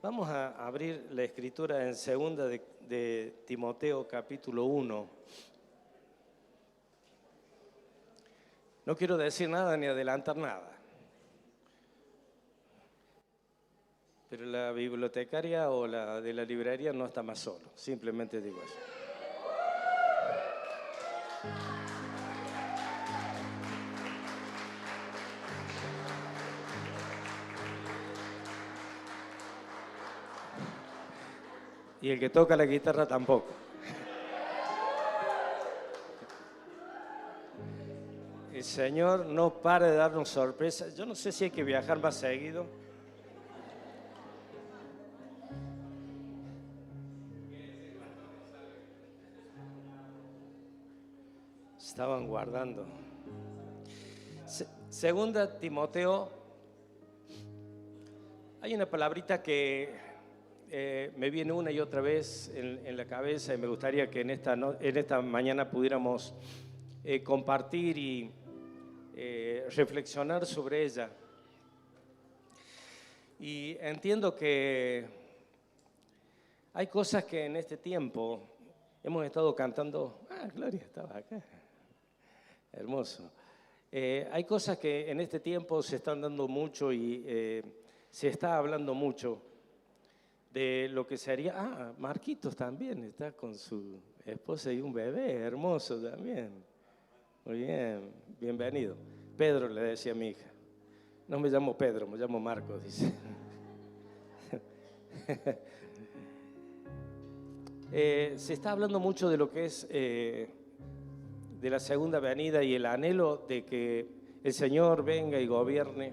Vamos a abrir la escritura en segunda de Timoteo capítulo 1. No quiero decir nada ni adelantar nada. Pero la bibliotecaria o la de la librería no está más solo. Simplemente digo eso. Y el que toca la guitarra tampoco. El Señor no para de darnos sorpresas. Yo no sé si hay que viajar más seguido. Estaban guardando. Segunda Timoteo. Hay una palabrita que me viene una y otra vez en la cabeza y me gustaría que en esta mañana pudiéramos compartir y reflexionar sobre ella. Y entiendo que hay cosas que en este tiempo hemos estado cantando. Gloria estaba acá. Hermoso. Hay cosas que en este tiempo se están dando mucho y se está hablando mucho de lo que sería. Marquitos también está con su esposa y un bebé, hermoso también. Muy bien, bienvenido. Pedro le decía a mi hija. No me llamo Pedro, me llamo Marcos, dice. Se está hablando mucho de lo que es de la segunda venida y el anhelo de que el Señor venga y gobierne.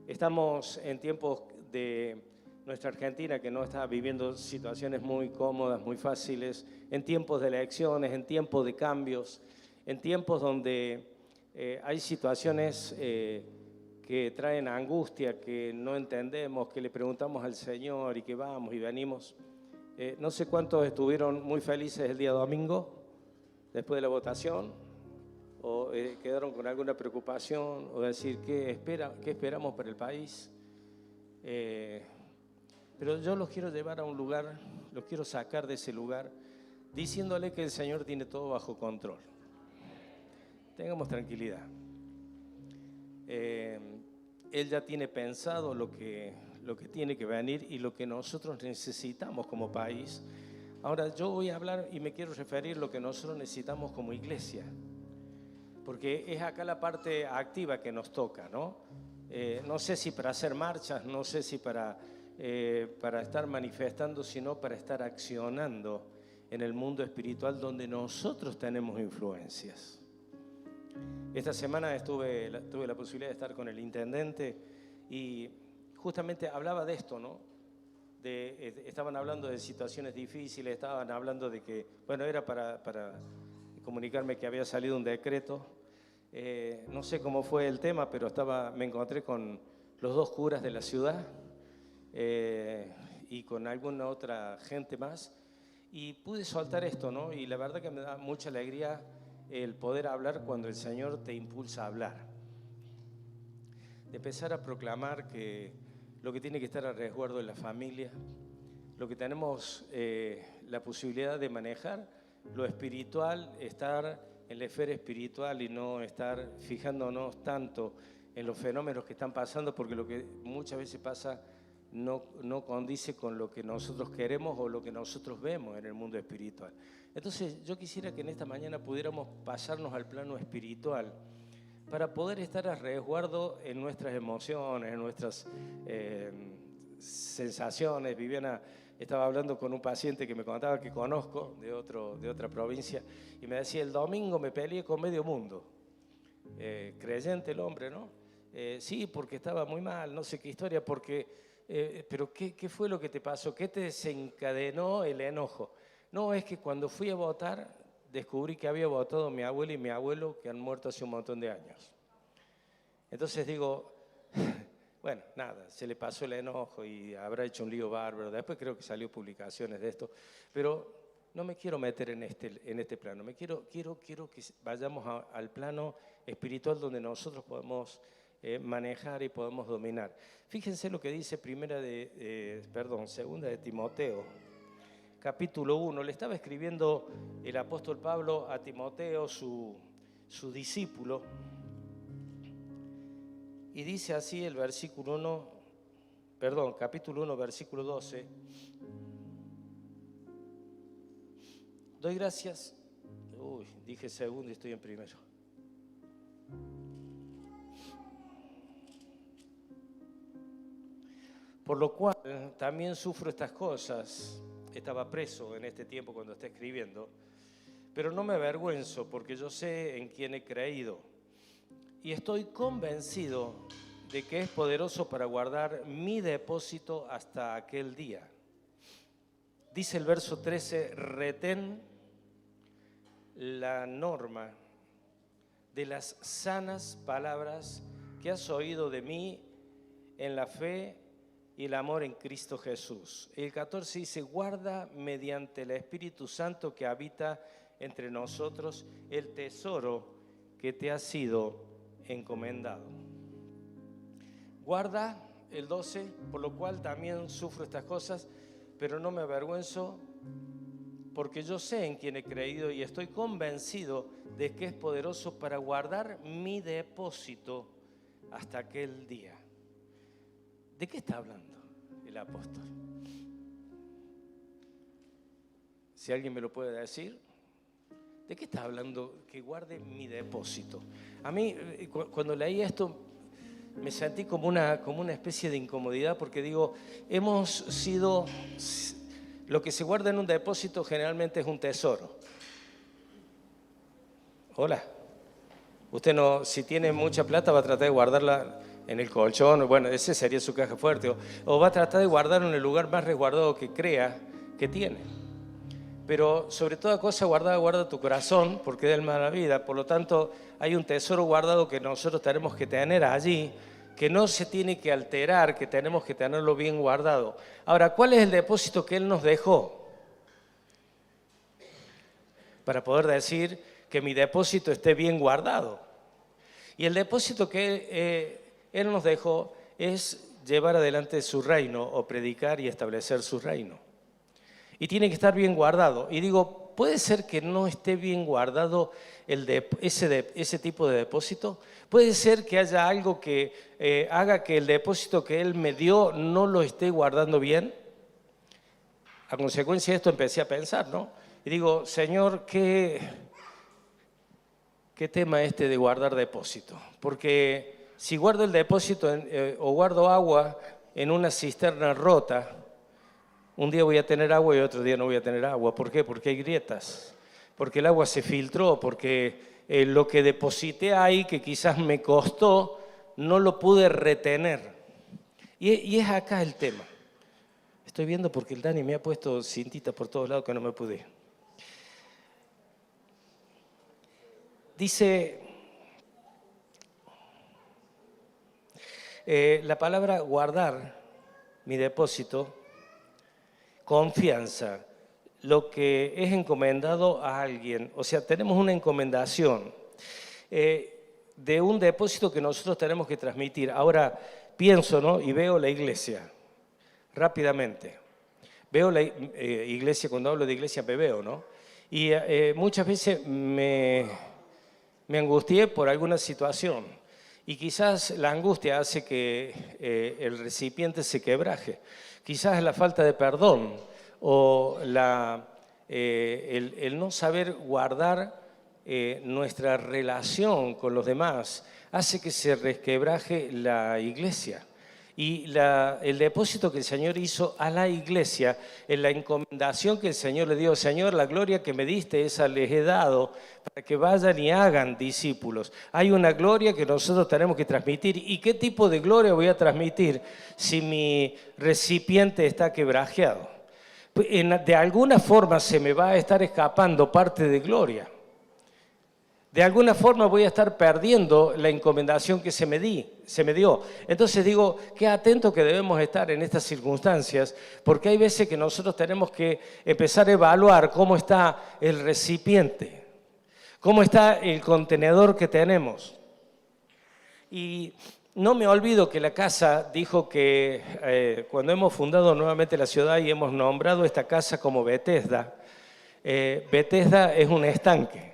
Estamos en tiempos de nuestra Argentina que no está viviendo situaciones muy cómodas, muy fáciles, en tiempos de elecciones, en tiempos de cambios, en tiempos donde hay situaciones que traen angustia, que no entendemos, que le preguntamos al Señor y que vamos y venimos. No sé cuántos estuvieron muy felices el día domingo, después de la votación, o quedaron con alguna preocupación, o decir, ¿qué esperamos para el país? Pero yo los quiero llevar a un lugar, los quiero sacar de ese lugar, diciéndole que el Señor tiene todo bajo control. Tengamos tranquilidad. Él ya tiene pensado lo que tiene que venir y lo que nosotros necesitamos como país. Ahora yo voy a hablar y me quiero referir a lo que nosotros necesitamos como iglesia, porque es acá la parte activa que nos toca, ¿no? No sé si para hacer marchas, no sé si para estar manifestando, sino para estar accionando en el mundo espiritual donde nosotros tenemos influencias. Esta semana tuve la posibilidad de estar con el intendente y justamente hablaba de esto, ¿no? Estaban hablando de situaciones difíciles, estaban hablando de que, bueno, era para comunicarme que había salido un decreto. No sé cómo fue el tema, pero me encontré con los dos curas de la ciudad y con alguna otra gente más y pude soltar esto, ¿no? Y la verdad que me da mucha alegría el poder hablar cuando el Señor te impulsa a hablar. De empezar a proclamar que lo que tiene que estar a resguardo de la familia, lo que tenemos la posibilidad de manejar, lo espiritual, estar en la esfera espiritual y no estar fijándonos tanto en los fenómenos que están pasando, porque lo que muchas veces pasa no condice con lo que nosotros queremos o lo que nosotros vemos en el mundo espiritual. Entonces yo quisiera que en esta mañana pudiéramos pasarnos al plano espiritual para poder estar a resguardo en nuestras emociones, en nuestras sensaciones. Viviana estaba hablando con un paciente que me contaba que conozco de otra provincia y me decía, el domingo me peleé con medio mundo. Creyente el hombre, ¿no? Sí, porque estaba muy mal, no sé qué historia, pero ¿qué fue lo que te pasó? ¿Qué te desencadenó el enojo? No, es que cuando fui a votar descubrí que había votado mi abuela y mi abuelo que han muerto hace un montón de años. Entonces digo, bueno, nada, se le pasó el enojo y habrá hecho un lío bárbaro. Después creo que salió publicaciones de esto, pero no me quiero meter en este plano. Quiero que vayamos al plano espiritual donde nosotros podemos manejar y podemos dominar. Fíjense lo que dice segunda de Timoteo, capítulo 1. Le estaba escribiendo el apóstol Pablo a Timoteo, su discípulo, y dice así el capítulo 1, versículo 12. Doy gracias. Dije segundo y estoy en primero. Por lo cual también sufro estas cosas. Estaba preso en este tiempo cuando está escribiendo, pero no me avergüenzo porque yo sé en quién he creído y estoy convencido de que es poderoso para guardar mi depósito hasta aquel día. Dice el verso 13, retén la norma de las sanas palabras que has oído de mí en la fe y el amor en Cristo Jesús. El 14 dice, guarda mediante el Espíritu Santo que habita entre nosotros el tesoro que te ha sido encomendado. Guarda, el 12, por lo cual también sufro estas cosas, pero no me avergüenzo porque yo sé en quién he creído y estoy convencido de que es poderoso para guardar mi depósito hasta aquel día. ¿De qué está hablando el apóstol? Si alguien me lo puede decir, ¿de qué está hablando? Que guarde mi depósito. A mí, cuando leí esto, me sentí como una especie de incomodidad porque digo, hemos sido, lo que se guarda en un depósito generalmente es un tesoro. Hola. Usted no, si tiene mucha plata va a tratar de guardarla en el colchón, bueno, ese sería su caja fuerte, o va a tratar de guardarlo en el lugar más resguardado que crea que tiene. Pero sobre toda cosa guardada, guarda tu corazón, porque es el más de la vida. Por lo tanto, hay un tesoro guardado que nosotros tenemos que tener allí, que no se tiene que alterar, que tenemos que tenerlo bien guardado. Ahora, ¿cuál es el depósito que Él nos dejó? Para poder decir que mi depósito esté bien guardado. Y el depósito que Él nos dejó es llevar adelante su reino o predicar y establecer su reino. Y tiene que estar bien guardado. Y digo, ¿puede ser que no esté bien guardado ese tipo de depósito? ¿Puede ser que haya algo que haga que el depósito que Él me dio no lo esté guardando bien? A consecuencia de esto empecé a pensar, ¿no? Y digo, Señor, ¿qué tema de guardar depósito? Porque si guardo el depósito o guardo agua en una cisterna rota, un día voy a tener agua y otro día no voy a tener agua. ¿Por qué? Porque hay grietas, porque el agua se filtró, porque lo que deposité ahí, que quizás me costó, no lo pude retener. Y es acá el tema. Estoy viendo porque el Dani me ha puesto cintitas por todos lados que no me pude. Dice la palabra guardar mi depósito, confianza, lo que es encomendado a alguien. O sea, tenemos una encomendación de un depósito que nosotros tenemos que transmitir. Ahora pienso, ¿no? Y veo la iglesia rápidamente. Veo la iglesia, cuando hablo de iglesia me veo, ¿no? Y muchas veces me angustié por alguna situación y quizás la angustia hace que el recipiente se quebraje. Quizás la falta de perdón o el no saber guardar nuestra relación con los demás hace que se resquebraje la iglesia. Y el depósito que el Señor hizo a la iglesia, en la encomendación que el Señor le dio, Señor, la gloria que me diste, esa les he dado para que vayan y hagan discípulos. Hay una gloria que nosotros tenemos que transmitir. ¿Y qué tipo de gloria voy a transmitir si mi recipiente está quebrajeado? De alguna forma se me va a estar escapando parte de gloria. De alguna forma voy a estar perdiendo la encomendación que se me dio. Entonces digo, qué atento que debemos estar en estas circunstancias, porque hay veces que nosotros tenemos que empezar a evaluar cómo está el recipiente, cómo está el contenedor que tenemos. Y no me olvido que la casa dijo que cuando hemos fundado nuevamente la ciudad y hemos nombrado esta casa como Bethesda, Bethesda es un estanque,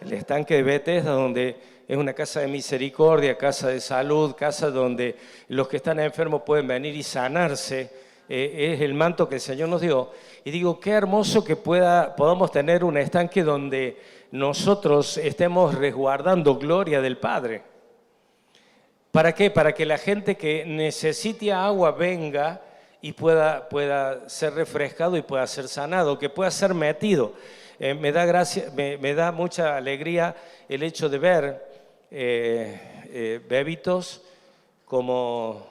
el estanque de Bethesda, donde es una casa de misericordia, casa de salud, casa donde los que están enfermos pueden venir y sanarse. Es el manto que el Señor nos dio. Y digo, qué hermoso que podamos tener un estanque donde nosotros estemos resguardando gloria del Padre. ¿Para qué? Para que la gente que necesite agua venga y pueda ser refrescado y pueda ser sanado, que pueda ser metido. Me da mucha alegría el hecho de ver bebitos como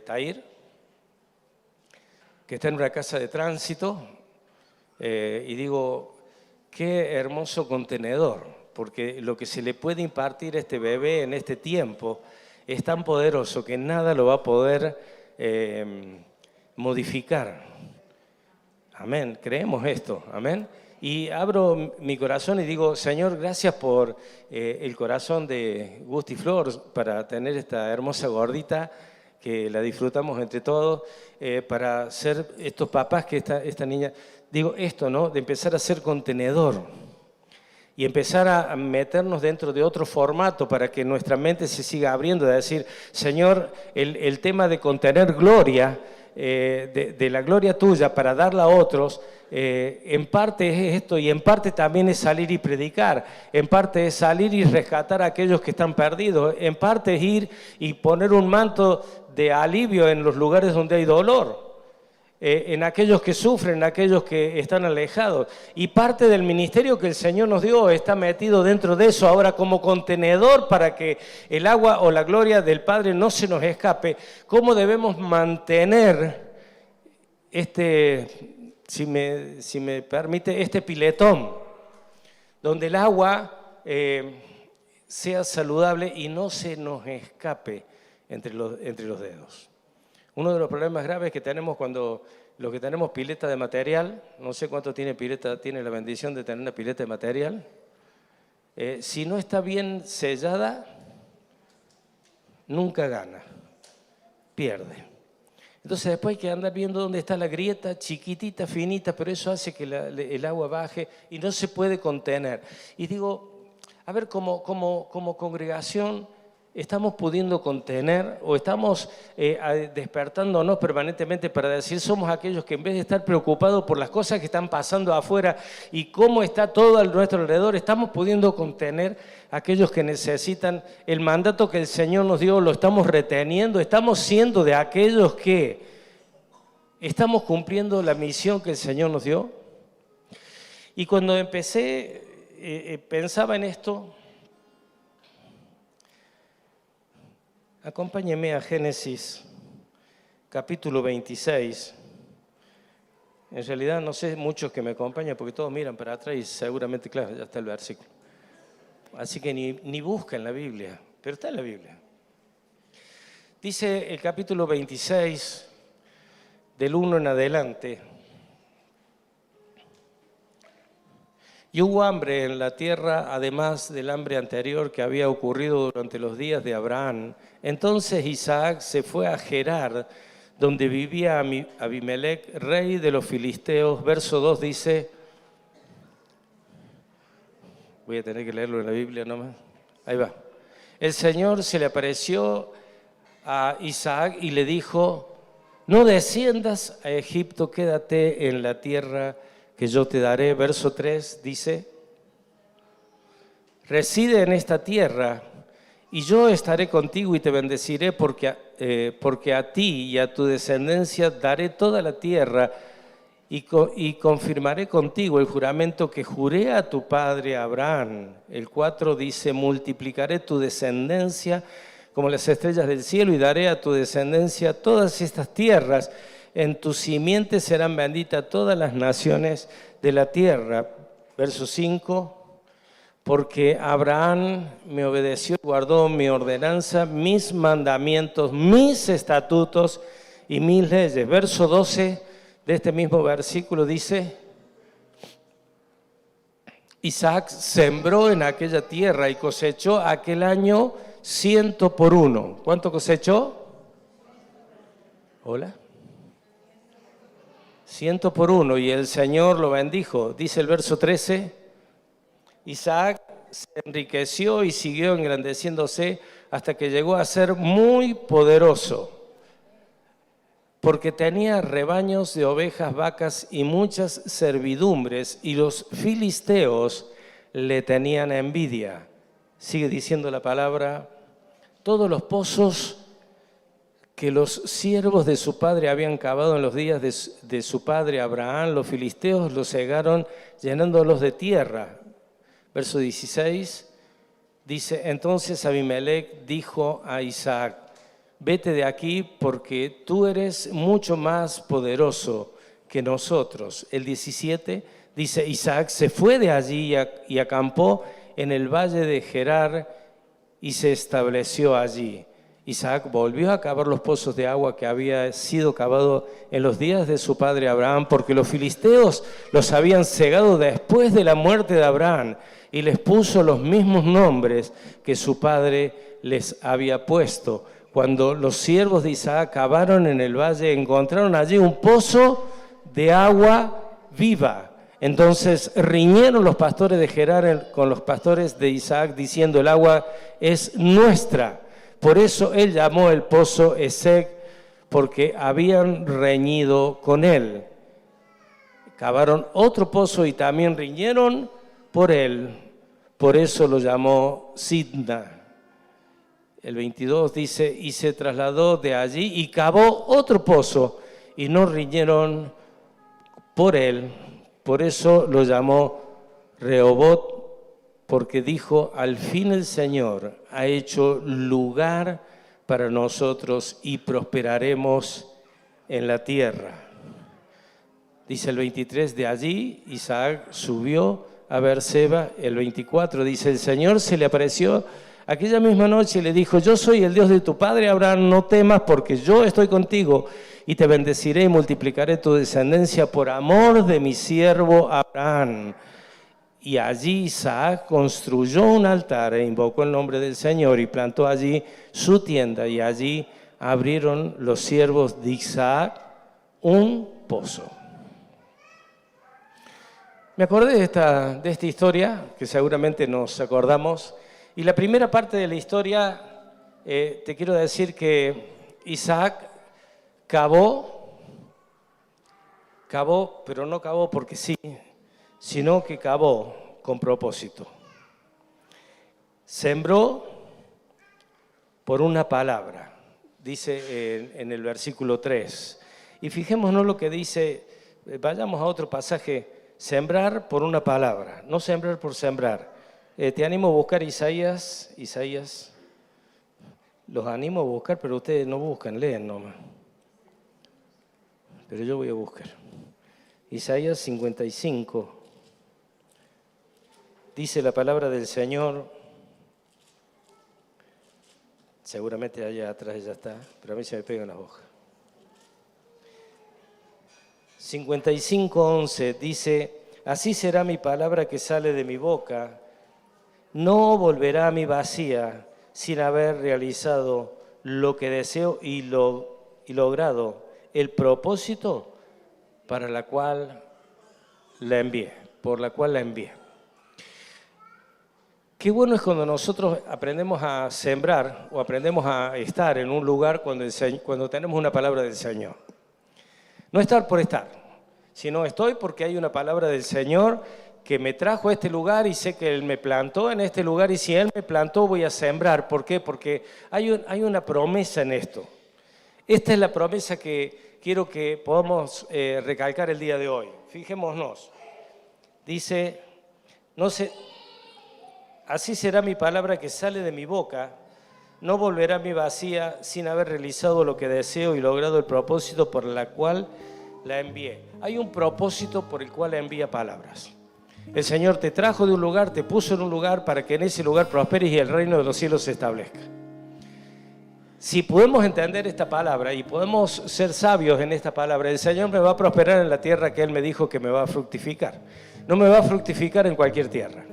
Tair, que está en una casa de tránsito, y digo, qué hermoso contenedor, porque lo que se le puede impartir a este bebé en este tiempo es tan poderoso que nada lo va a poder modificar. Amén, creemos esto, amén. Y abro mi corazón y digo, Señor, gracias por el corazón de Gusti Flor para tener esta hermosa gordita que la disfrutamos entre todos, para ser estos papás que esta niña, digo esto, ¿no? De empezar a ser contenedor y empezar a meternos dentro de otro formato para que nuestra mente se siga abriendo, de decir, Señor, el tema de contener gloria, de la gloria tuya para darla a otros, en parte es esto y en parte también es salir y predicar, en parte es salir y rescatar a aquellos que están perdidos, en parte es ir y poner un manto de alivio en los lugares donde hay dolor, en aquellos que sufren, en aquellos que están alejados. Y parte del ministerio que el Señor nos dio está metido dentro de eso ahora como contenedor para que el agua o la gloria del Padre no se nos escape. ¿Cómo debemos mantener si me permite, este piletón, donde el agua sea saludable y no se nos escape entre los dedos? Uno de los problemas graves que tenemos cuando los que tenemos pileta de material, no sé cuánto tiene la bendición de tener una pileta de material, si no está bien sellada, nunca gana, pierde. Entonces después hay que andar viendo dónde está la grieta, chiquitita, finita, pero eso hace que el agua baje y no se puede contener. Y digo, a ver, como congregación, ¿estamos pudiendo contener o estamos despertándonos permanentemente para decir somos aquellos que en vez de estar preocupados por las cosas que están pasando afuera y cómo está todo a nuestro alrededor, estamos pudiendo contener a aquellos que necesitan el mandato que el Señor nos dio, lo estamos reteniendo, estamos siendo de aquellos que estamos cumpliendo la misión que el Señor nos dio? Y cuando empecé, pensaba en esto. Acompáñenme a Génesis, capítulo 26. En realidad no sé muchos que me acompañan porque todos miran para atrás y seguramente, claro, ya está el versículo. Así que ni buscan la Biblia, pero está en la Biblia. Dice el capítulo 26, del 1 en adelante. Y hubo hambre en la tierra, además del hambre anterior que había ocurrido durante los días de Abraham. Entonces Isaac se fue a Gerar, donde vivía Abimelec, rey de los filisteos. Verso 2 dice, voy a tener que leerlo en la Biblia nomás. Ahí va. El Señor se le apareció a Isaac y le dijo, no desciendas a Egipto, quédate en la tierra que yo te daré. Verso 3 dice, reside en esta tierra y yo estaré contigo y te bendeciré porque a ti y a tu descendencia daré toda la tierra y confirmaré contigo el juramento que juré a tu padre Abraham. El 4 dice, multiplicaré tu descendencia como las estrellas del cielo y daré a tu descendencia todas estas tierras. En tu simiente serán benditas todas las naciones de la tierra. Verso 5, porque Abraham me obedeció, guardó mi ordenanza, mis mandamientos, mis estatutos y mis leyes. Verso 12 de este mismo versículo dice, Isaac sembró en aquella tierra y cosechó aquel año 100 por 1. ¿Cuánto cosechó? Hola. 100 por 1, y el Señor lo bendijo. Dice el verso 13, Isaac se enriqueció y siguió engrandeciéndose hasta que llegó a ser muy poderoso, porque tenía rebaños de ovejas, vacas y muchas servidumbres, y los filisteos le tenían envidia. Sigue diciendo la palabra, todos los pozos que los siervos de su padre habían cavado en los días de su padre Abraham, los filisteos los cegaron llenándolos de tierra. Verso 16 dice, entonces Abimelech dijo a Isaac, vete de aquí porque tú eres mucho más poderoso que nosotros. El 17 dice, Isaac se fue de allí y acampó en el valle de Gerar y se estableció allí. Isaac volvió a cavar los pozos de agua que había sido cavado en los días de su padre Abraham, porque los filisteos los habían cegado después de la muerte de Abraham, y les puso los mismos nombres que su padre les había puesto. Cuando los siervos de Isaac cavaron en el valle, encontraron allí un pozo de agua viva. Entonces riñeron los pastores de Gerar con los pastores de Isaac, diciendo, el agua es nuestra. Por eso él llamó el pozo Esek, porque habían reñido con él. Cavaron otro pozo y también riñeron por él. Por eso lo llamó Sidna. El 22 dice, y se trasladó de allí y cavó otro pozo y no riñeron por él. Por eso lo llamó Rehobot, porque dijo, al fin el Señor ha hecho lugar para nosotros y prosperaremos en la tierra. Dice el 23, de allí Isaac subió a Beerseba. El 24 dice, el Señor se le apareció aquella misma noche y le dijo, yo soy el Dios de tu padre Abraham, no temas porque yo estoy contigo y te bendeciré y multiplicaré tu descendencia por amor de mi siervo Abraham. Y allí Isaac construyó un altar e invocó el nombre del Señor y plantó allí su tienda, y allí abrieron los siervos de Isaac un pozo. Me acordé de esta historia, que seguramente nos acordamos, y la primera parte de la historia, te quiero decir que Isaac cavó, pero no cavó porque sí, sino que cavó con propósito. Sembró por una palabra, dice en el versículo 3. Y fijémonos lo que dice, vayamos a otro pasaje, sembrar por una palabra, no sembrar por sembrar. Te animo a buscar Isaías, los animo a buscar, pero ustedes no buscan, leen nomás. Pero yo voy a buscar. Isaías 55. Dice la palabra del Señor, seguramente allá atrás ya está, pero a mí se me pegan las hojas. 55:11 dice, así será mi palabra que sale de mi boca, no volverá a mí vacía sin haber realizado lo que deseo y logrado el propósito para la cual la envié, por la cual la envié. Qué bueno es cuando nosotros aprendemos a sembrar o aprendemos a estar en un lugar cuando tenemos una palabra del Señor. No estar por estar, sino estoy porque hay una palabra del Señor que me trajo a este lugar y sé que Él me plantó en este lugar, y si Él me plantó voy a sembrar. ¿Por qué? Porque hay una promesa en esto. Esta es la promesa que quiero que podamos recalcar el día de hoy. Fijémonos. Dice, no sé... Así será mi palabra que sale de mi boca, no volverá a mí vacía sin haber realizado lo que deseo y logrado el propósito por el cual la envié. Hay un propósito por el cual envía palabras. El Señor te trajo de un lugar, te puso en un lugar para que en ese lugar prosperes y el reino de los cielos se establezca. Si podemos entender esta palabra y podemos ser sabios en esta palabra, el Señor me va a prosperar en la tierra que Él me dijo que me va a fructificar. No me va a fructificar en cualquier tierra.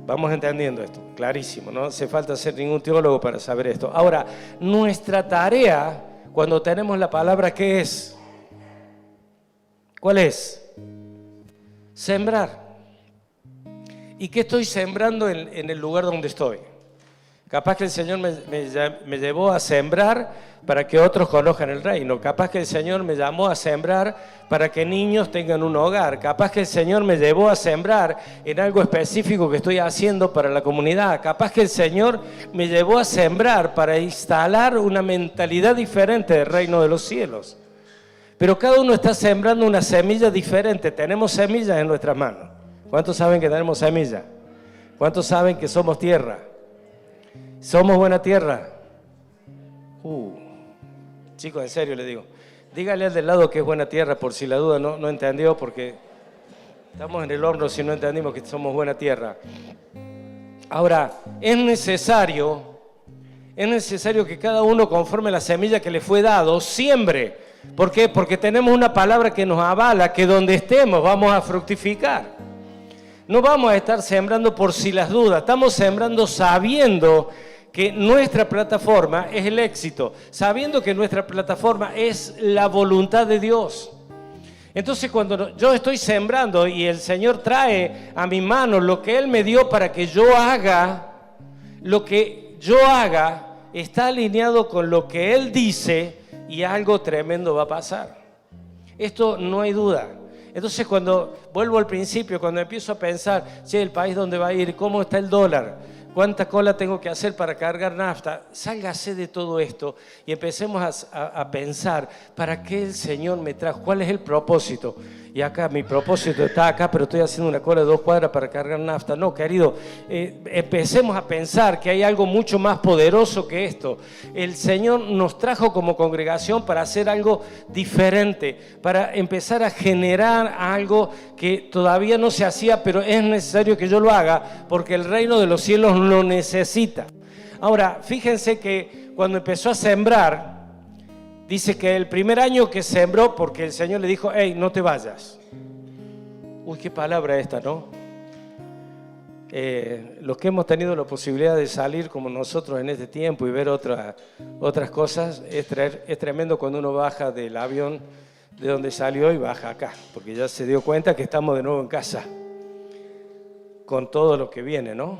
Vamos entendiendo esto, clarísimo, no hace falta ser ningún teólogo para saber esto. Ahora, nuestra tarea, cuando tenemos la palabra, ¿qué es? ¿Cuál es? Sembrar. ¿Y qué estoy sembrando en el lugar donde estoy? Capaz que el Señor me llevó a sembrar para que otros conozcan el reino. Capaz que el Señor me llamó a sembrar para que niños tengan un hogar. Capaz que el Señor me llevó a sembrar en algo específico que estoy haciendo para la comunidad. Capaz que el Señor me llevó a sembrar para instalar una mentalidad diferente del reino de los cielos. Pero cada uno está sembrando una semilla diferente. Tenemos semillas en nuestras manos. ¿Cuántos saben que tenemos semillas? ¿Cuántos saben que somos tierra? ¿Somos buena tierra? Chicos, en serio le digo. Dígale al del lado que es buena tierra, por si la duda no entendió, porque estamos en el horno si no entendimos que somos buena tierra. Ahora, es necesario que cada uno, conforme la semilla que le fue dado, siembre. ¿Por qué? Porque tenemos una palabra que nos avala, que donde estemos vamos a fructificar. No vamos a estar sembrando por si las dudas, estamos sembrando sabiendo que nuestra plataforma es el éxito, sabiendo que nuestra plataforma es la voluntad de Dios. Entonces cuando yo estoy sembrando y el Señor trae a mi mano lo que Él me dio para que yo haga, lo que yo haga está alineado con lo que Él dice y algo tremendo va a pasar. Esto no hay duda. Entonces cuando vuelvo al principio, cuando empiezo a pensar, che, el país dónde va a ir, cómo está el dólar, cuánta cola tengo que hacer para cargar nafta, sálgase de todo esto y empecemos a pensar, ¿para qué el Señor me trajo? ¿Cuál es el propósito? Y acá, mi propósito está acá, pero estoy haciendo una cola de 2 cuadras para cargar nafta. No, querido, empecemos a pensar que hay algo mucho más poderoso que esto. El Señor nos trajo como congregación para hacer algo diferente, para empezar a generar algo que todavía no se hacía, pero es necesario que yo lo haga, porque el reino de los cielos lo necesita. Ahora, fíjense que cuando empezó a sembrar, dice que el primer año que sembró, porque el Señor le dijo, hey, no te vayas. Uy, qué palabra esta, ¿no? Los que hemos tenido la posibilidad de salir como nosotros en este tiempo y ver otras cosas, es tremendo cuando uno baja del avión de donde salió y baja acá, porque ya se dio cuenta que estamos de nuevo en casa, con todo lo que viene, ¿no?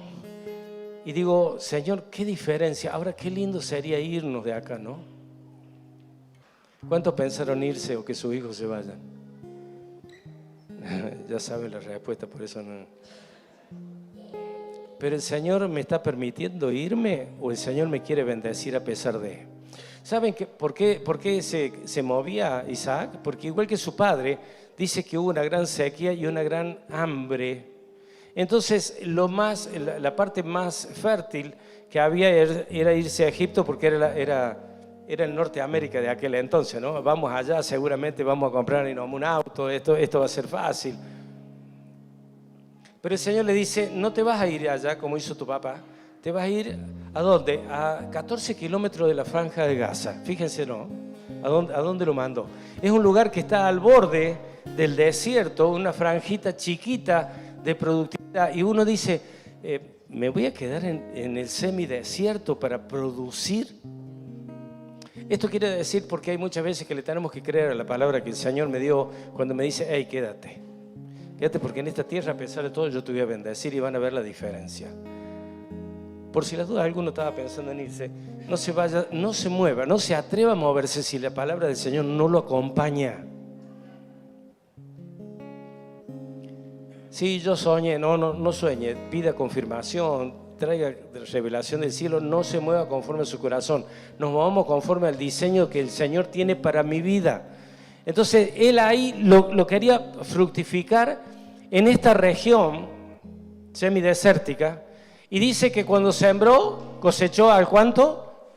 Y digo, Señor, qué diferencia, ahora qué lindo sería irnos de acá, ¿no? ¿Cuántos pensaron irse o que sus hijos se vayan? Ya saben la respuesta, por eso no. Pero el Señor me está permitiendo irme o el Señor me quiere bendecir a pesar de. ¿Saben por qué se movía Isaac? Porque igual que su padre, dice que hubo una gran sequía y una gran hambre. Entonces, la parte más fértil que había era irse a Egipto, porque era el Norteamérica de aquel entonces, ¿no? Vamos allá, seguramente vamos a comprar un auto, esto va a ser fácil. Pero el Señor le dice, no te vas a ir allá como hizo tu papá, te vas a ir, ¿a dónde? A 14 kilómetros de la Franja de Gaza. Fíjense, ¿no? ¿A dónde lo mandó? Es un lugar que está al borde del desierto, una franjita chiquita de productividad. Y uno dice, ¿me voy a quedar en el semidesierto para producir? Esto quiere decir, porque hay muchas veces que le tenemos que creer a la palabra que el Señor me dio cuando me dice, hey, quédate porque en esta tierra, a pesar de todo, yo te voy a bendecir y van a ver la diferencia. Por si las dudas alguno estaba pensando en irse, no se vaya, no se mueva, no se atreva a moverse si la palabra del Señor no lo acompaña. Sí, yo soñé, no sueñe, pida confirmación, traiga revelación del cielo, no se mueva conforme a su corazón, nos movamos conforme al diseño que el Señor tiene para mi vida. Entonces él ahí lo quería fructificar en esta región semidesértica y dice que cuando sembró cosechó ¿al cuánto?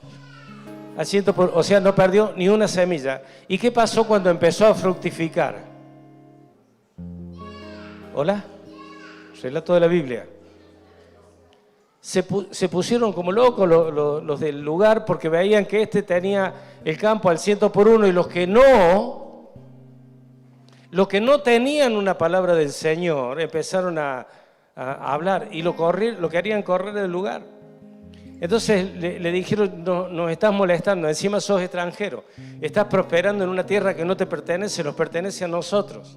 Al 100%, o sea, no perdió ni una semilla. ¿Y qué pasó cuando empezó a fructificar? ¿Hola? Relato de la Biblia. Se pusieron como locos los del lugar porque veían que este tenía el campo al 100% y los que no tenían una palabra del Señor empezaron a a hablar y lo querían correr del lugar. Entonces le dijeron, no, nos estás molestando, encima sos extranjero, estás prosperando en una tierra que no te pertenece, nos pertenece a nosotros.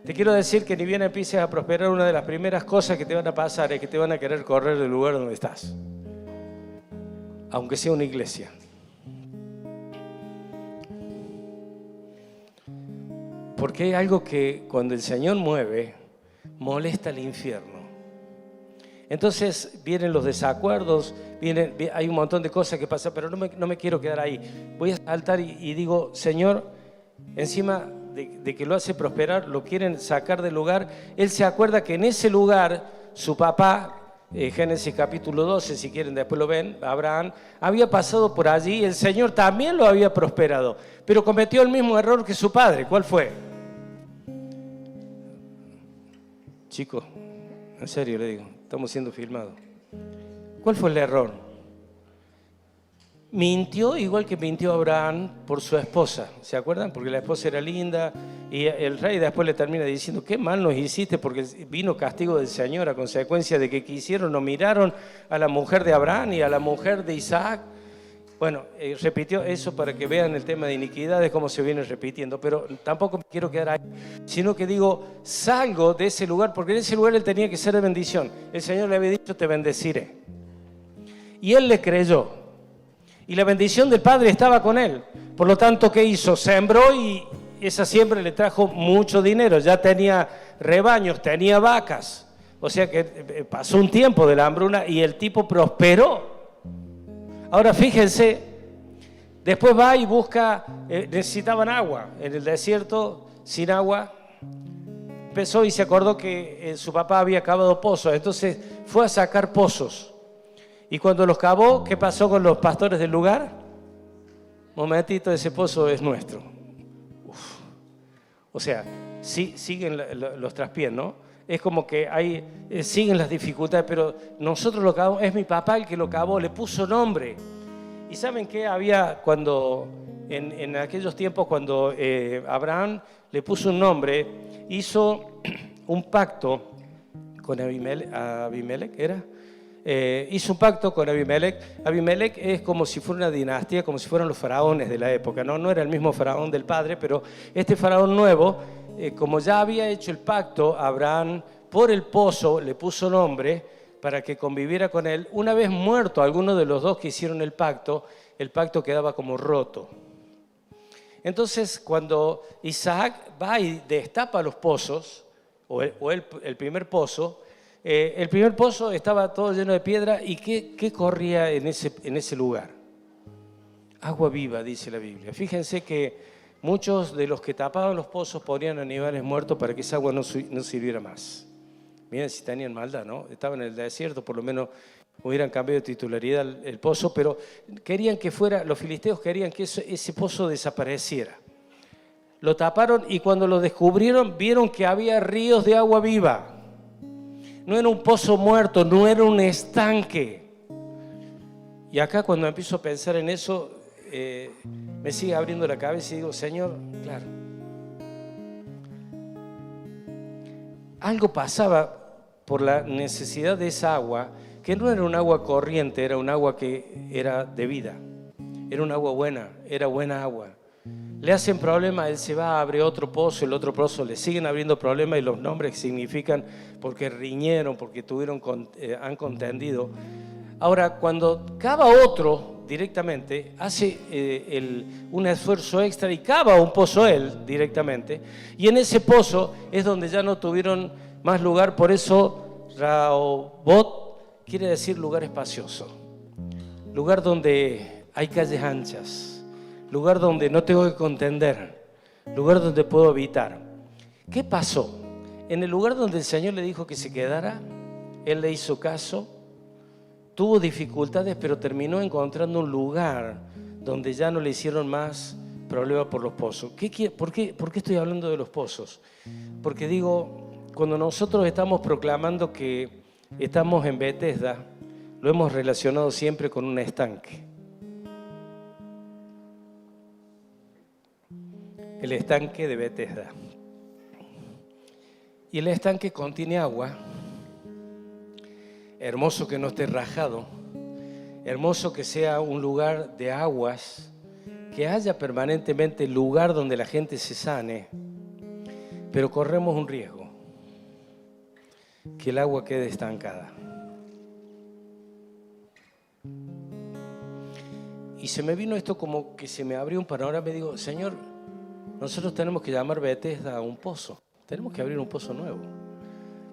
Te quiero decir que ni bien empieces a prosperar, una de las primeras cosas que te van a pasar es que te van a querer correr del lugar donde estás, aunque sea una iglesia. Porque hay algo que cuando el Señor mueve, molesta al infierno. Entonces vienen los desacuerdos, hay un montón de cosas que pasan, pero no me quiero quedar ahí. Voy a saltar y digo, Señor, encima de que lo hace prosperar, lo quieren sacar del lugar. Él se acuerda que en ese lugar su papá, Génesis capítulo 12, si quieren después lo ven, Abraham, había pasado por allí, el Señor también lo había prosperado, pero cometió el mismo error que su padre. ¿Cuál fue? Chicos, en serio le digo, estamos siendo filmados. ¿Cuál fue el error? Mintió igual que mintió Abraham por su esposa, ¿se acuerdan? Porque la esposa era linda y el rey después le termina diciendo, qué mal nos hiciste, porque vino castigo del Señor a consecuencia de que quisieron o miraron a la mujer de Abraham y a la mujer de Isaac. Bueno, repitió eso para que vean el tema de iniquidades, cómo se viene repitiendo, pero tampoco me quiero quedar ahí, sino que digo, salgo de ese lugar, porque en ese lugar él tenía que ser de bendición. El Señor le había dicho, te bendeciré. Y él le creyó. Y la bendición del Padre estaba con él. Por lo tanto, ¿qué hizo? Sembró y esa siembra le trajo mucho dinero. Ya tenía rebaños, tenía vacas. O sea que pasó un tiempo de la hambruna y el tipo prosperó. Ahora fíjense, después va y busca, necesitaban agua en el desierto, sin agua. Empezó y se acordó que su papá había cavado pozos, entonces fue a sacar pozos. Y cuando los cavó, ¿qué pasó con los pastores del lugar? Momentito, ese pozo es nuestro. Uf. O sea, sí, siguen los traspiés, ¿no? Es como que siguen las dificultades, pero nosotros lo cavamos, es mi papá el que lo cavó, le puso nombre. ¿Y saben qué había en aquellos tiempos cuando Abraham le puso un nombre, hizo un pacto con Abimelech, ¿era? Hizo un pacto con Abimelech. Abimelech es como si fuera una dinastía, como si fueran los faraones de la época, ¿no? No era el mismo faraón del padre, pero este faraón nuevo, como ya había hecho el pacto, Abraham por el pozo le puso nombre para que conviviera con él. Una vez muerto alguno de los dos que hicieron el pacto quedaba como roto. Entonces, cuando Isaac va y destapa los pozos, el primer pozo, el primer pozo estaba todo lleno de piedra. ¿Y qué corría en ese lugar? Agua viva, dice la Biblia. Fíjense que muchos de los que tapaban los pozos ponían animales muertos para que esa agua no sirviera más. Miren si tenían maldad, ¿no? Estaban en el desierto, por lo menos hubieran cambiado de titularidad el pozo, pero querían que los filisteos querían que ese pozo desapareciera. Lo taparon y cuando lo descubrieron vieron que había ríos de agua viva. No era un pozo muerto, no era un estanque. Y acá cuando empiezo a pensar en eso, me sigue abriendo la cabeza y digo, Señor, claro. Algo pasaba por la necesidad de esa agua, que no era un agua corriente, era un agua que era de vida. Era un agua buena, era buena agua. Le hacen problema, él se va, abre otro pozo, el otro pozo le siguen abriendo problemas y los nombres significan porque riñeron, porque han contendido. Ahora, cuando cava otro directamente, hace un esfuerzo extra y cava un pozo él directamente, y en ese pozo es donde ya no tuvieron más lugar, por eso Rehoboth quiere decir lugar espacioso, lugar donde hay calles anchas, lugar donde no tengo que contender, lugar donde puedo habitar. ¿Qué pasó? En el lugar donde el Señor le dijo que se quedara, él le hizo caso, tuvo dificultades, pero terminó encontrando un lugar donde ya no le hicieron más problema por los pozos. ¿Por qué estoy hablando de los pozos? Porque digo, cuando nosotros estamos proclamando que estamos en Bethesda, lo hemos relacionado siempre con un estanque. El estanque de Bethesda. Y el estanque contiene agua hermoso que no esté rajado, hermoso que sea un lugar de aguas, que haya permanentemente lugar donde la gente se sane, pero corremos un riesgo, que el agua quede estancada. Y se me vino esto como que se me abrió un panorama y digo, Señor, nosotros tenemos que llamar Bethesda a un pozo, tenemos que abrir un pozo nuevo.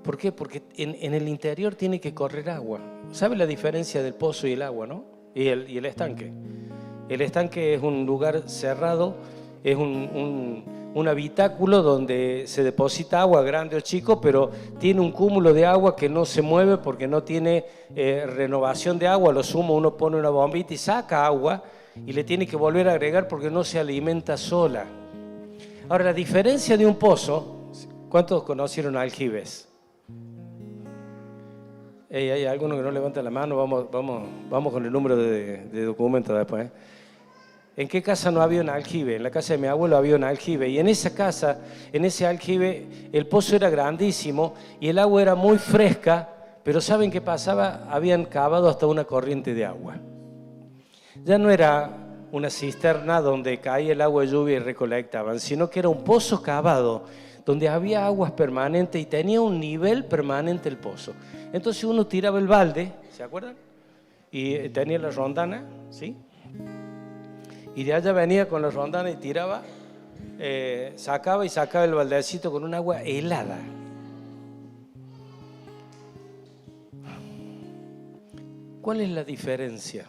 ¿Por qué? Porque en el interior tiene que correr agua. ¿Sabe la diferencia del pozo y el agua, no? Y el estanque. El estanque es un lugar cerrado, es un habitáculo donde se deposita agua, grande o chico, pero tiene un cúmulo de agua que no se mueve porque no tiene renovación de agua. A lo sumo uno pone una bombita y saca agua y le tiene que volver a agregar porque no se alimenta sola. Ahora, la diferencia de un pozo, ¿cuántos conocieron aljibes? Hay algunos que no levantan la mano, vamos con el número de documento después. ¿En qué casa no había un aljibe? En la casa de mi abuelo había un aljibe. Y en esa casa, en ese aljibe, el pozo era grandísimo y el agua era muy fresca, pero ¿saben qué pasaba? Habían cavado hasta una corriente de agua. Ya no era una cisterna donde caía el agua de lluvia y recolectaban, sino que era un pozo cavado donde había aguas permanentes y tenía un nivel permanente el pozo. Entonces uno tiraba el balde, ¿se acuerdan? Y tenía la rondana, ¿sí? Y de allá venía con la rondana y tiraba, sacaba el baldecito con un agua helada. ¿Cuál es la diferencia?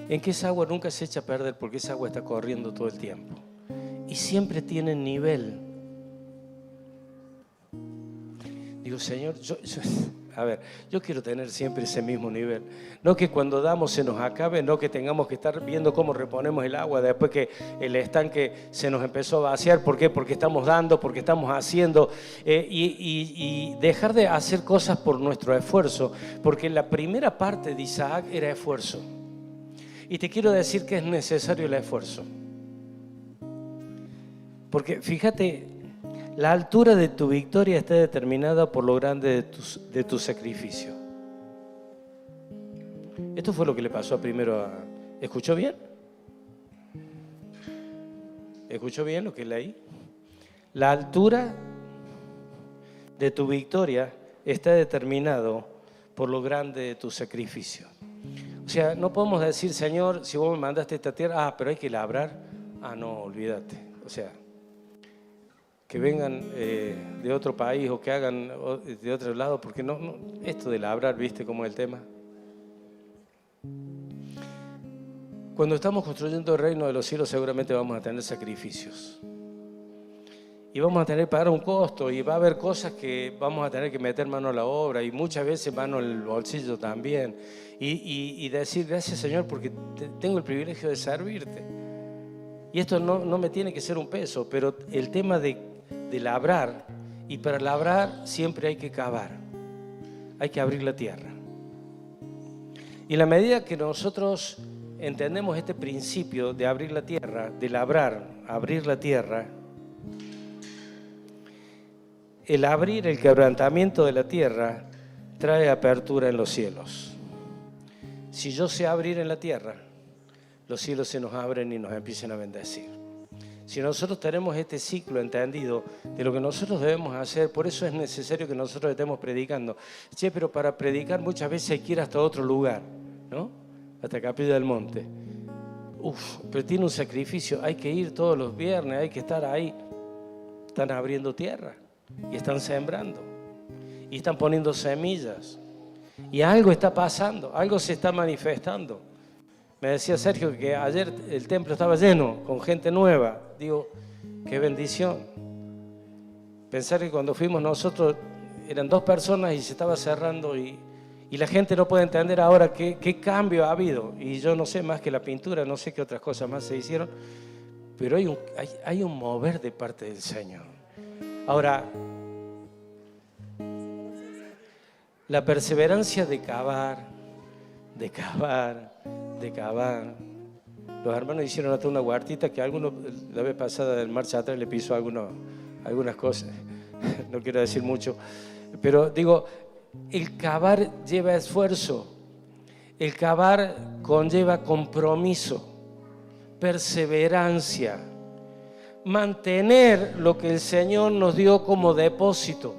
En que esa agua nunca se echa a perder porque esa agua está corriendo todo el tiempo. Y siempre tiene nivel. Digo, Señor, yo quiero tener siempre ese mismo nivel. No que cuando damos se nos acabe, no que tengamos que estar viendo cómo reponemos el agua después que el estanque se nos empezó a vaciar. ¿Por qué? Porque estamos dando, porque estamos haciendo. Y dejar de hacer cosas por nuestro esfuerzo. Porque la primera parte de Isaac era esfuerzo. Y te quiero decir que es necesario el esfuerzo. Porque fíjate, la altura de tu victoria está determinada por lo grande de tu sacrificio. Esto fue lo que le pasó primero a... ¿Escuchó bien? ¿Escuchó bien lo que leí? La altura de tu victoria está determinado por lo grande de tu sacrificio. O sea, no podemos decir, Señor, si vos me mandaste a esta tierra, pero hay que labrar. No, olvídate. O sea, que vengan de otro país o que hagan de otro lado, porque no, esto de labrar, ¿viste cómo es el tema? Cuando estamos construyendo el reino de los cielos seguramente vamos a tener sacrificios. Y vamos a tener que pagar un costo y va a haber cosas que vamos a tener que meter mano a la obra y muchas veces mano en el bolsillo también. Y decir, gracias Señor porque tengo el privilegio de servirte. Y esto no me tiene que ser un peso, pero el tema de labrar, y para labrar siempre hay que cavar, hay que abrir la tierra. Y en la medida que nosotros entendemos este principio de abrir la tierra, de labrar, abrir la tierra, el abrir, el quebrantamiento de la tierra trae apertura en los cielos. Si yo sé abrir en la tierra, los cielos se nos abren y nos empiezan a bendecir. Si nosotros tenemos este ciclo entendido de lo que nosotros debemos hacer, por eso es necesario que nosotros estemos predicando. Pero para predicar muchas veces hay que ir hasta otro lugar, ¿no? Hasta Capilla del Monte. Pero tiene un sacrificio, hay que ir todos los viernes, hay que estar ahí. Están abriendo tierra y están sembrando y están poniendo semillas. Y algo está pasando, algo se está manifestando. Me decía Sergio que ayer el templo estaba lleno, con gente nueva. Digo, qué bendición. Pensar que cuando fuimos nosotros eran 2 personas y se estaba cerrando y la gente no puede entender ahora qué cambio ha habido. Y yo no sé más que la pintura, no sé qué otras cosas más se hicieron, pero hay un mover de parte del Señor. Ahora, la perseverancia de cavar. Los hermanos hicieron hasta una huertita que algunos, la vez pasada del marcha atrás, le pisó algunas cosas. No quiero decir mucho. Pero digo, el cavar lleva esfuerzo, el cavar conlleva compromiso, perseverancia, mantener lo que el Señor nos dio como depósito.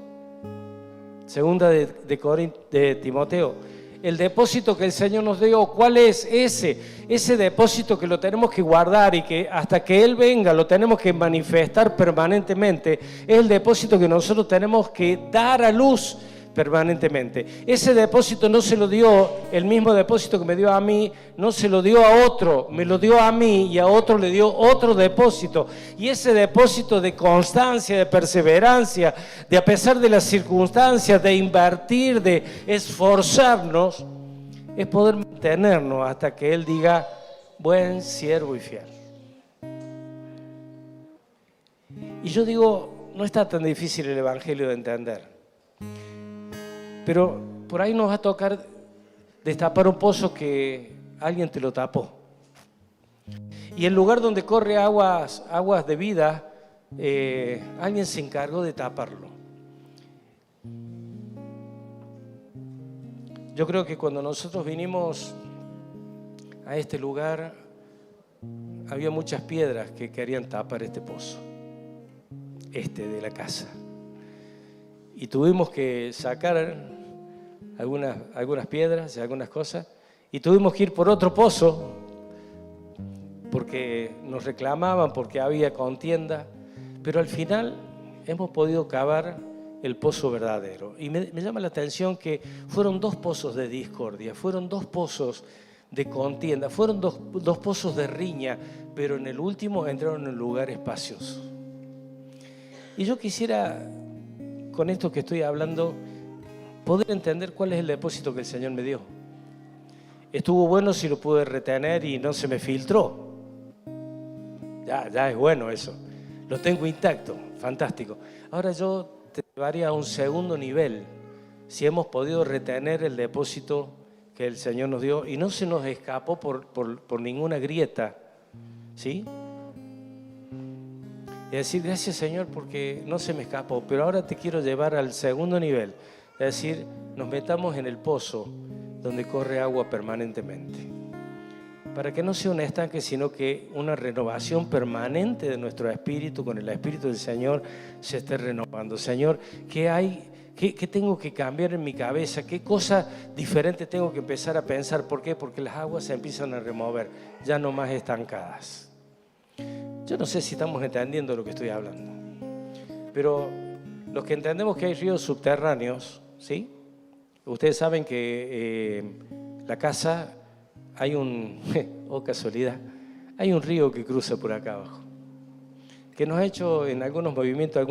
Segunda de Timoteo, el depósito que el Señor nos dio, ¿cuál es ese? Ese depósito que lo tenemos que guardar y que hasta que Él venga lo tenemos que manifestar permanentemente, es el depósito que nosotros tenemos que dar a luz permanentemente. Ese depósito no se lo dio, el mismo depósito que me dio a mí, no se lo dio a otro, me lo dio a mí y a otro le dio otro depósito. Y ese depósito de constancia, de perseverancia, de a pesar de las circunstancias, de invertir, de esforzarnos, es poder mantenernos hasta que Él diga, buen siervo y fiel. Y yo digo, no está tan difícil el Evangelio de entender. Pero por ahí nos va a tocar destapar un pozo que alguien te lo tapó. Y el lugar donde corre aguas de vida, alguien se encargó de taparlo. Yo creo que cuando nosotros vinimos a este lugar, había muchas piedras que querían tapar este pozo, de la casa. Y tuvimos que sacar algunas piedras y algunas cosas, y tuvimos que ir por otro pozo, porque nos reclamaban, porque había contienda, pero al final hemos podido cavar el pozo verdadero. Y me llama la atención que fueron 2 pozos de discordia, fueron 2 pozos de contienda, fueron dos pozos de riña, pero en el último entraron en lugar espacioso. Y yo quisiera, con esto que estoy hablando, poder entender cuál es el depósito que el Señor me dio. Estuvo bueno si lo pude retener y no se me filtró. Ya es bueno eso. Lo tengo intacto, fantástico. Ahora yo te llevaría a un segundo nivel, si hemos podido retener el depósito que el Señor nos dio y no se nos escapó por ninguna grieta, ¿sí? Y decir, gracias Señor porque no se me escapó, pero ahora te quiero llevar al segundo nivel, es decir, nos metamos en el pozo donde corre agua permanentemente, para que no sea un estanque, sino que una renovación permanente de nuestro espíritu, con el Espíritu del Señor se esté renovando. Señor, ¿qué hay? ¿Qué tengo que cambiar en mi cabeza? ¿Qué cosa diferente tengo que empezar a pensar? ¿Por qué? Porque las aguas se empiezan a remover, ya no más estancadas. Yo no sé si estamos entendiendo lo que estoy hablando, pero los que entendemos que hay ríos subterráneos, ¿sí? Ustedes saben que la casa, hay oh casualidad, hay un río que cruza por acá abajo, que nos ha hecho en algunos movimientos,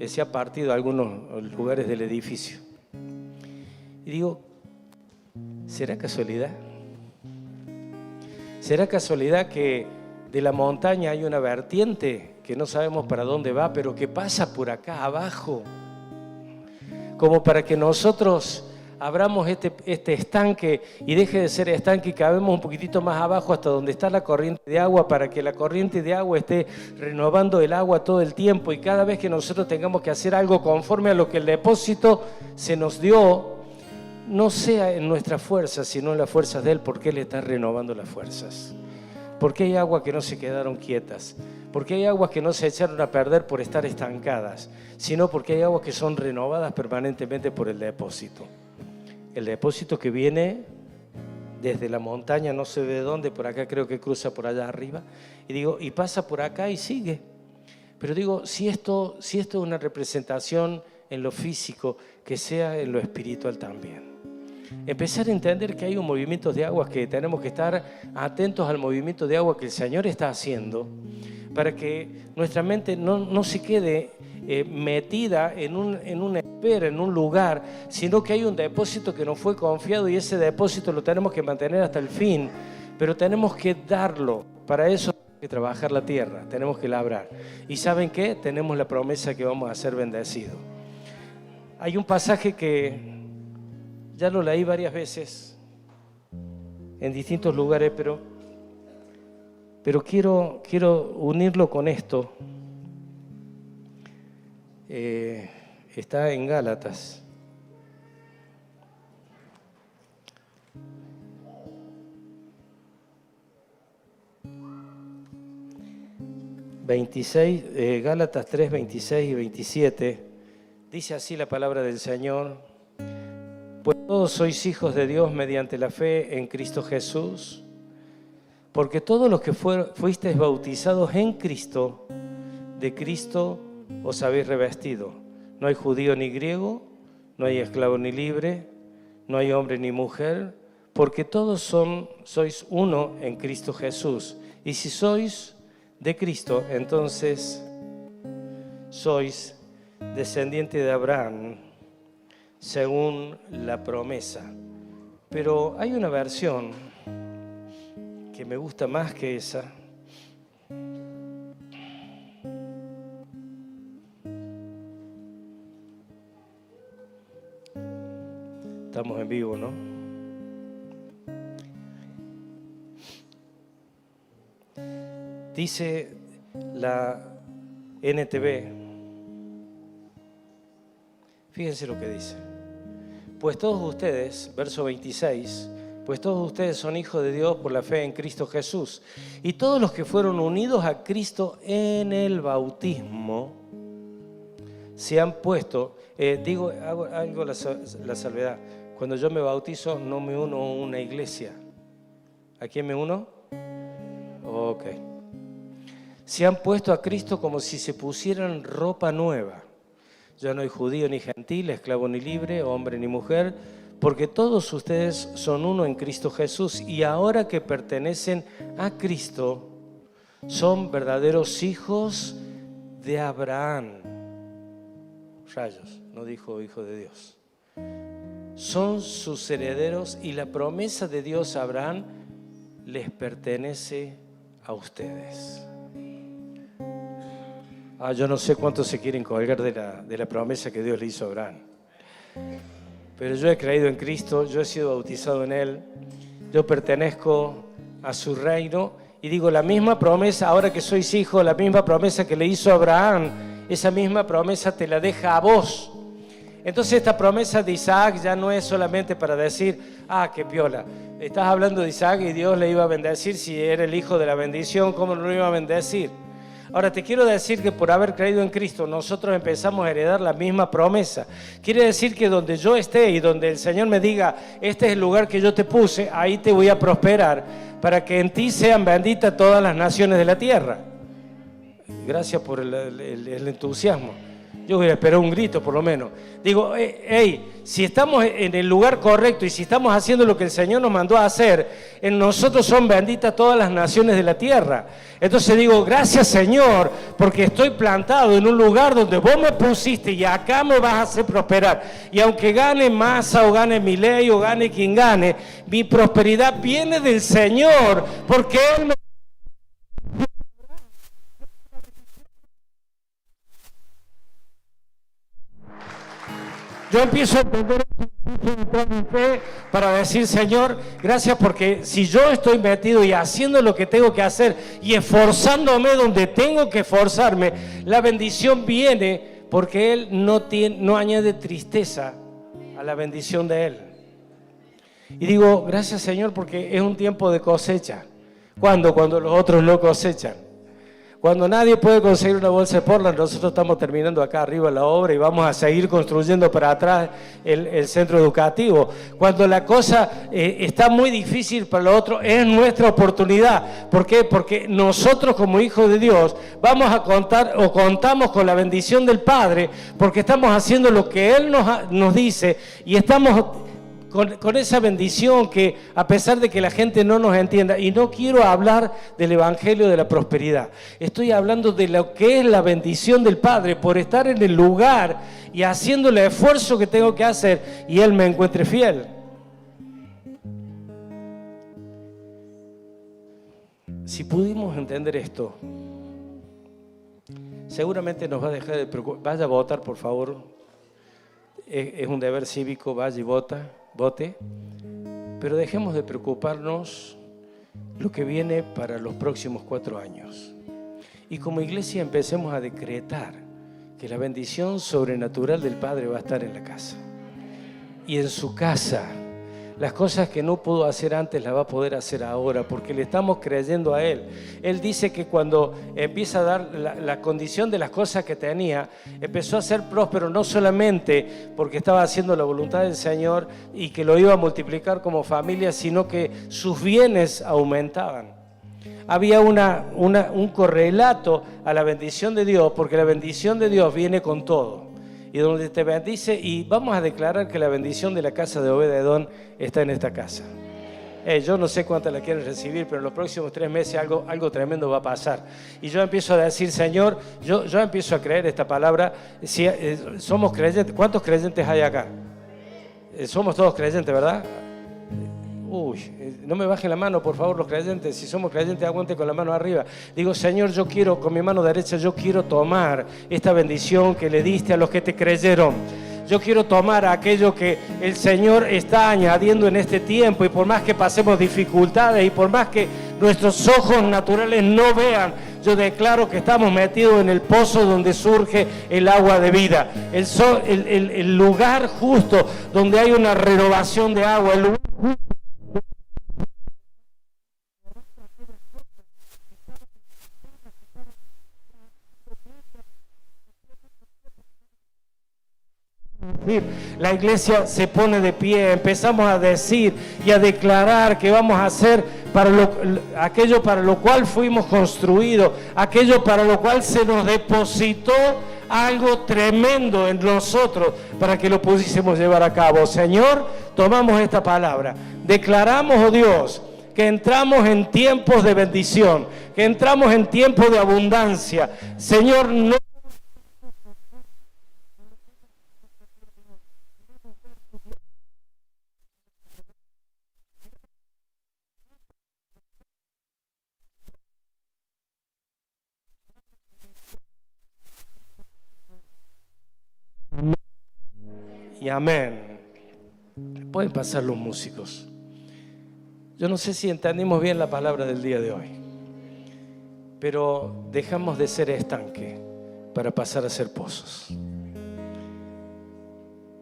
se ha partido algunos lugares del edificio. Y digo, ¿será casualidad? ¿Será casualidad que de la montaña hay una vertiente que no sabemos para dónde va, pero que pasa por acá abajo? Como para que nosotros abramos este estanque y deje de ser estanque y cabemos un poquitito más abajo hasta donde está la corriente de agua, para que la corriente de agua esté renovando el agua todo el tiempo, y cada vez que nosotros tengamos que hacer algo conforme a lo que el depósito se nos dio, no sea en nuestras fuerzas, sino en las fuerzas de Él, porque Él está renovando las fuerzas. Porque hay aguas que no se quedaron quietas, porque hay aguas que no se echaron a perder por estar estancadas, sino porque hay aguas que son renovadas permanentemente por el depósito. El depósito que viene desde la montaña, no sé de dónde, por acá creo que cruza por allá arriba, y pasa por acá y sigue. Pero digo, si esto es una representación en lo físico, que sea en lo espiritual también. Empezar a entender que hay un movimiento de aguas, que tenemos que estar atentos al movimiento de agua que el Señor está haciendo, para que nuestra mente no se quede metida en una espera, en un lugar, sino que hay un depósito que nos fue confiado, y ese depósito lo tenemos que mantener hasta el fin, pero tenemos que darlo. Para eso tenemos que trabajar la tierra, tenemos que labrar. ¿Y saben qué? Tenemos la promesa que vamos a ser bendecidos. Hay un pasaje que ya lo leí varias veces en distintos lugares, pero quiero unirlo con esto. Está en Gálatas. 26, Gálatas 3, 26 y 27, dice así la palabra del Señor: pues todos sois hijos de Dios mediante la fe en Cristo Jesús, porque todos los que fuisteis bautizados en Cristo, de Cristo os habéis revestido. No hay judío ni griego, no hay esclavo ni libre, no hay hombre ni mujer, porque todos sois uno en Cristo Jesús. Y si sois de Cristo, entonces sois descendiente de Abraham, según la promesa. Pero hay una versión que me gusta más que esa. Estamos en vivo, ¿no? Dice la NTV, fíjense lo que dice: pues todos ustedes, verso 26, pues todos ustedes son hijos de Dios por la fe en Cristo Jesús, y todos los que fueron unidos a Cristo en el bautismo se han puesto, hago algo la salvedad: cuando yo me bautizo no me uno a una iglesia. ¿A quién me uno? Ok. Se han puesto a Cristo como si se pusieran ropa nueva. Ya no hay judío ni gentil, esclavo ni libre, hombre ni mujer, porque todos ustedes son uno en Cristo Jesús. Y ahora que pertenecen a Cristo, son verdaderos hijos de Abraham. Rayos, no dijo hijo de Dios. Son sus herederos y la promesa de Dios a Abraham les pertenece a ustedes. Yo no sé cuántos se quieren colgar de la promesa que Dios le hizo a Abraham. Pero yo he creído en Cristo, yo he sido bautizado en Él, yo pertenezco a su reino y digo, la misma promesa, ahora que sois hijos, la misma promesa que le hizo a Abraham, esa misma promesa te la deja a vos. Entonces esta promesa de Isaac ya no es solamente para decir, qué piola, estás hablando de Isaac y Dios le iba a bendecir si era el hijo de la bendición, ¿cómo no lo iba a bendecir? Ahora te quiero decir que por haber creído en Cristo nosotros empezamos a heredar la misma promesa. Quiere decir que donde yo esté y donde el Señor me diga, este es el lugar que yo te puse, ahí te voy a prosperar, para que en ti sean benditas todas las naciones de la tierra. Gracias por el entusiasmo. Yo voy a esperar un grito por lo menos. Digo, si estamos en el lugar correcto y si estamos haciendo lo que el Señor nos mandó a hacer, en nosotros son benditas todas las naciones de la tierra. Entonces digo, gracias Señor, porque estoy plantado en un lugar donde vos me pusiste y acá me vas a hacer prosperar. Y aunque gane Massa o gane Milei o gane quien gane, mi prosperidad viene del Señor, porque Él me... Yo empiezo a entender mi fe para decir, Señor, gracias porque si yo estoy metido y haciendo lo que tengo que hacer y esforzándome donde tengo que esforzarme, la bendición viene porque Él no añade tristeza a la bendición de Él. Y digo, gracias Señor porque es un tiempo de cosecha. ¿Cuándo? Cuando los otros no cosechan. Cuando nadie puede conseguir una bolsa de Portland, nosotros estamos terminando acá arriba la obra y vamos a seguir construyendo para atrás el centro educativo. Cuando la cosa está muy difícil para los otros, es nuestra oportunidad. ¿Por qué? Porque nosotros como hijos de Dios vamos a contar o contamos con la bendición del Padre porque estamos haciendo lo que Él nos dice y estamos... Con esa bendición que a pesar de que la gente no nos entienda, y no quiero hablar del evangelio de la prosperidad, estoy hablando de lo que es la bendición del Padre por estar en el lugar y haciendo el esfuerzo que tengo que hacer y Él me encuentre fiel. Si pudimos entender esto, seguramente nos va a dejar de preocupar. Vaya a votar, por favor. Es un deber cívico, vaya y vote, pero dejemos de preocuparnos lo que viene para los próximos 4 años. Y como iglesia empecemos a decretar que la bendición sobrenatural del Padre va a estar en la casa. Y en su casa Las cosas que no pudo hacer antes las va a poder hacer ahora, porque le estamos creyendo a Él. Él dice que cuando empieza a dar la condición de las cosas que tenía, empezó a ser próspero no solamente porque estaba haciendo la voluntad del Señor y que lo iba a multiplicar como familia, sino que sus bienes aumentaban. Había un correlato a la bendición de Dios, porque la bendición de Dios viene con todo. Y donde te bendice, y vamos a declarar que la bendición de la casa de Obed-Edom está en esta casa. Yo no sé cuántas la quieren recibir, pero en los próximos 3 meses algo tremendo va a pasar. Y yo empiezo a decir, Señor, yo empiezo a creer esta palabra. Si somos creyentes, ¿cuántos creyentes hay acá? Somos todos creyentes, ¿verdad? No me bajen la mano, por favor, los creyentes. Si somos creyentes, aguante con la mano arriba. Digo, Señor, yo quiero, con mi mano derecha, yo quiero tomar esta bendición que le diste a los que te creyeron. Yo quiero tomar aquello que el Señor está añadiendo en este tiempo, y por más que pasemos dificultades y por más que nuestros ojos naturales no vean, yo declaro que estamos metidos en el pozo donde surge el agua de vida, el lugar justo donde hay una renovación de agua, el lugar justo. La iglesia se pone de pie, empezamos a decir y a declarar que vamos a hacer aquello para lo cual fuimos construidos, aquello para lo cual se nos depositó algo tremendo en nosotros para que lo pudiésemos llevar a cabo. Señor, tomamos esta palabra, declaramos, oh Dios, que entramos en tiempos de bendición, que entramos en tiempos de abundancia. Señor, no y amén. Pueden pasar los músicos. Yo no sé si entendimos bien la palabra del día de hoy, pero dejamos de ser estanque para pasar a ser pozos.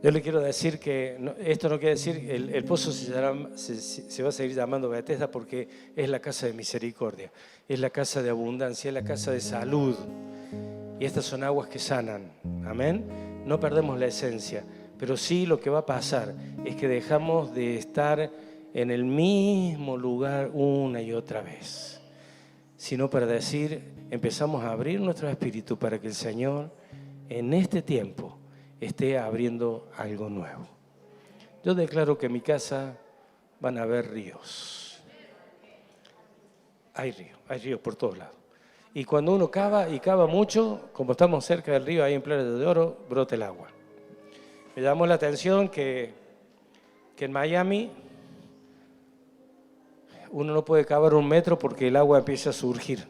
Yo le quiero decir que esto no quiere decir el pozo se va a seguir llamando Bethesda, porque es la casa de misericordia, es la casa de abundancia, es la casa de salud, y estas son aguas que sanan. Amén. No perdemos la esencia, pero sí lo que va a pasar es que dejamos de estar en el mismo lugar una y otra vez, sino para decir, empezamos a abrir nuestro espíritu para que el Señor en este tiempo esté abriendo algo nuevo. Yo declaro que en mi casa van a haber ríos. Hay ríos por todos lados. Y cuando uno cava y cava mucho, como estamos cerca del río, ahí en Playa de Oro, brota el agua. Me llamó la atención que en Miami uno no puede cavar 1 metro porque el agua empieza a surgir,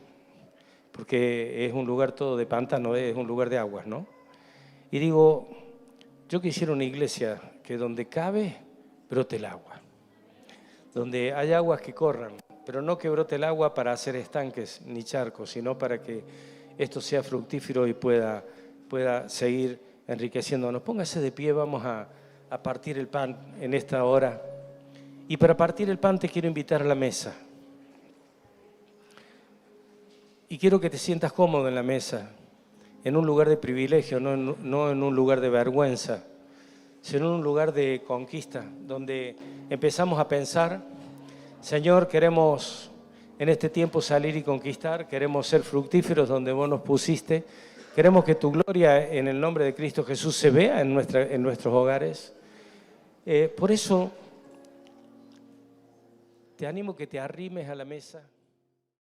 porque es un lugar todo de pantano, es un lugar de aguas, ¿no? Y digo, yo quisiera una iglesia que donde cabe brote el agua, donde hay aguas que corran, pero no que brote el agua para hacer estanques ni charcos, sino para que esto sea fructífero y pueda seguir enriqueciéndonos. Póngase de pie, vamos a partir el pan en esta hora. Y para partir el pan te quiero invitar a la mesa. Y quiero que te sientas cómodo en la mesa, en un lugar de privilegio, no en un lugar de vergüenza, sino en un lugar de conquista, donde empezamos a pensar, Señor, queremos en este tiempo salir y conquistar, queremos ser fructíferos donde vos nos pusiste, queremos que tu gloria en el nombre de Cristo Jesús se vea en nuestros hogares. Por eso te animo que te arrimes a la mesa.